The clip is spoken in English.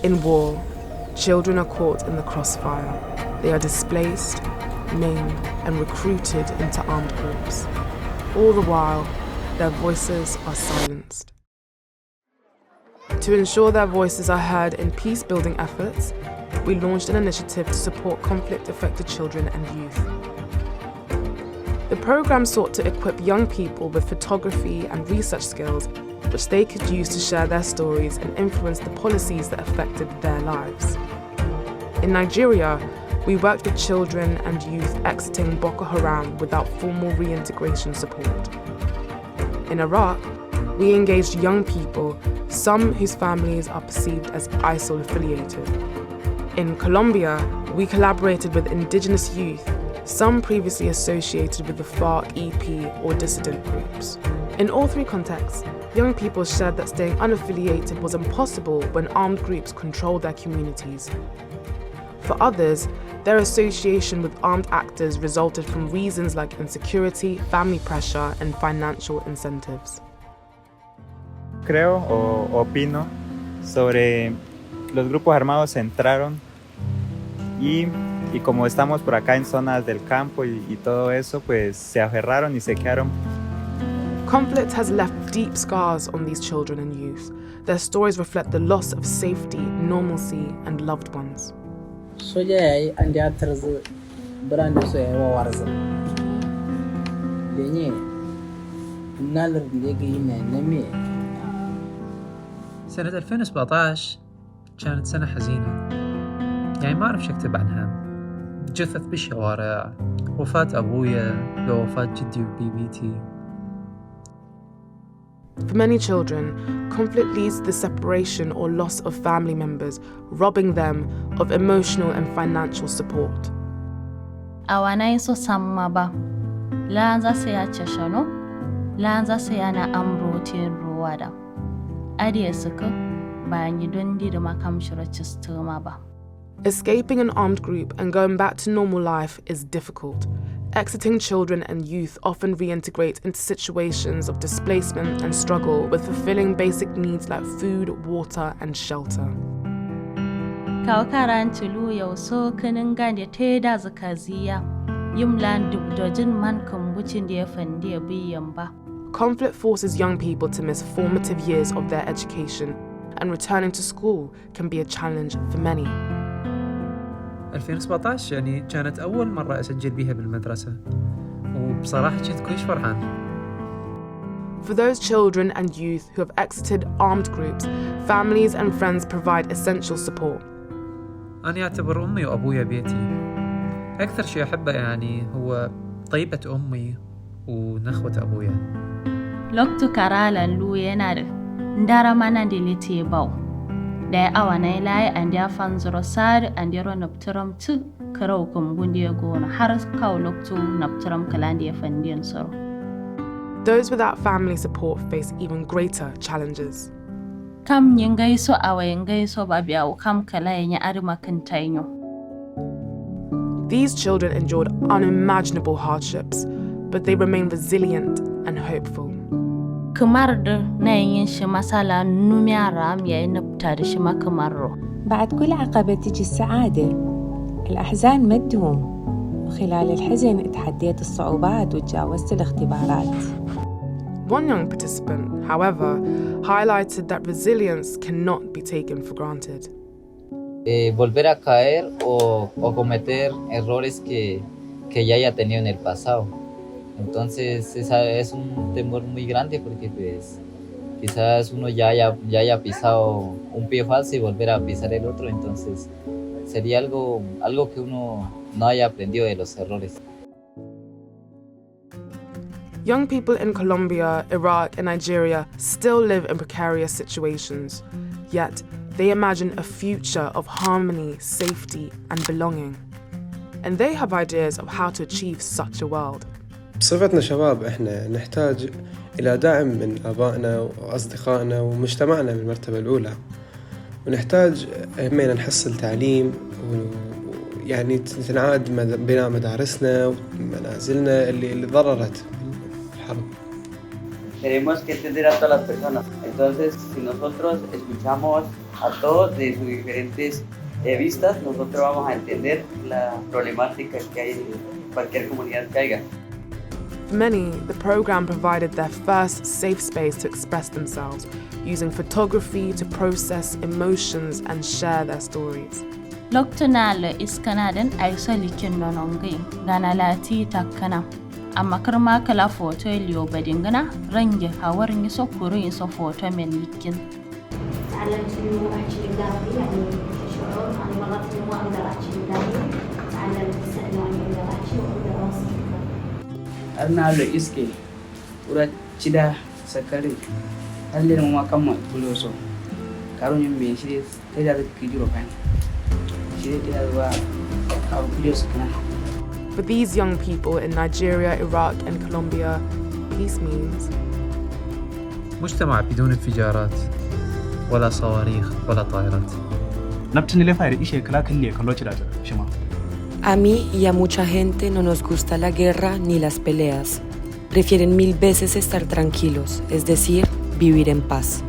In war, children are caught in the crossfire. They are displaced, maimed, and recruited into armed groups. All the while, their voices are silenced. To ensure their voices are heard in peacebuilding efforts, we launched an initiative to support conflict-affected children and youth. The program sought to equip young people with photography and research skills which they could use to share their stories and influence the policies that affected their lives. In Nigeria, we worked with children and youth exiting Boko Haram without formal reintegration support. In Iraq, we engaged young people, some whose families are perceived as ISIL affiliated. In Colombia, we collaborated with indigenous youth, some previously associated with the FARC, EP, or dissident groups. In all three contexts, young people shared that staying unaffiliated was impossible when armed groups controlled their communities. For others, their association with armed actors resulted from reasons like insecurity, family pressure, and financial incentives. Creo o opino sobre los grupos armados entraron y como estamos por acá en zonas del campo y todo eso, pues se aferraron y se quedaron. Conflict has left deep scars on these children and youth. Their stories reflect the loss of safety, normalcy, and loved ones. Soja andi atarzu brand so yawa warza. Lenye nalar ndegina nami. سنة 2017 كانت سنة حزينة، يعني ما أعرف شو أكتب عنها. جثث بالشوارع، وفاة أبويا، وفاة جدي وبيبيتي. For many children, conflict leads to the separation or loss of family members, robbing them of emotional and financial support. Awanaiso sammaba, lanza seya chashano, lanza seya na amrotin ruwada. Adiye suku, banyi dondi de makamshura chistuma ba. Escaping an armed group and going back to normal life is difficult. Exiting children and youth often reintegrate into situations of displacement and struggle with fulfilling basic needs like food, water, and shelter. Kawakaran tulu yau so kanin gande teda zakaziya, yumlan dubdojin man kumbuchin dia fandia biyamba. Conflict forces young people to miss formative years of their education, and returning to school can be a challenge for many. 2017 يعني كانت أول مرة أسجل بيها بالمدرسة، وبصراحة كنت كلش فرحان. For those children and youth who have exited armed groups, families and friends provide essential support. أنا أعتبر أمي وأبويا بيتي. أكثر شيء أحبه يعني هو طيبة أمي ونخوة أبويا. Loktu karala lu yana da ndara mana diliti bau. Da awa na ilaye an dia fanzuro sari an dia ro napturam tu karau kumbundi gona har kaw loktu napturam kalandi fandian soro. Those without family support face even greater challenges. Kam nyingaiso awa yingaiso babia ukam kalaye nya arima kantainyo. These children endured unimaginable hardships, but they remain resilient and hopeful. كمرد ناين شمسالا نميارا ميا نبتار شما كمرو. بعد كل عقبة تجي السعادة. الأحزان ما تدوم، وخلال الحزن تحديت الصعوبات وتجاوزت الاختبارات. One young participant, however, highlighted that resilience cannot be taken for granted. Volver a caer o cometer errores que ya haya tenido en el pasado. Entonces es un temor muy grande porque pues quizás uno ya haya pisado un pie falso y volver a pisar el otro, entonces sería algo que uno no haya aprendido de los errores. Young people in Colombia, Iraq, and Nigeria still live in precarious situations, yet they imagine a future of harmony, safety, and belonging. And they have ideas of how to achieve such a world. بصفتنا شباب احنا نحتاج إلى دعم من آبائنا وأصدقائنا ومجتمعنا بالمرتبة الأولى، ونحتاج همينا نحصل تعليم ويعني تنعاد بناء مدارسنا ومنازلنا اللي ضررت بالحرب. Queremos que entender a todas las personas. Entonces, si nosotros escuchamos a todos de sus diferentes vistas, nosotros vamos a entender la problemática que hay en cualquier comunidad que haya. For many, the program provided their first safe space to express themselves, using photography to process emotions and share their stories. Loktunale iskanaden aisolikin nonongi ganalati takana. Amma karma kala foto iliyo badingana rangi hawarin so kuri so foto melikin. تعلمت انه احكي قدامي يعني كشعور انا مرات ما اقدر احكي قدامي تعلمت انه انا اقدر احكي واقدر اوصف. أنا لو إسكي ورا تدا سكري هل لنا ما كم بلوسو كارون يمين شيء تدا كيجرو كان شيء تدا أو بلوس كنا. For these young people in Nigeria, Iraq and Colombia, peace means مجتمع بدون انفجارات ولا صواريخ ولا طائرات. A mí y a mucha gente no nos gusta la guerra ni las peleas. Prefieren 1000 veces estar tranquilos, es decir, vivir en paz.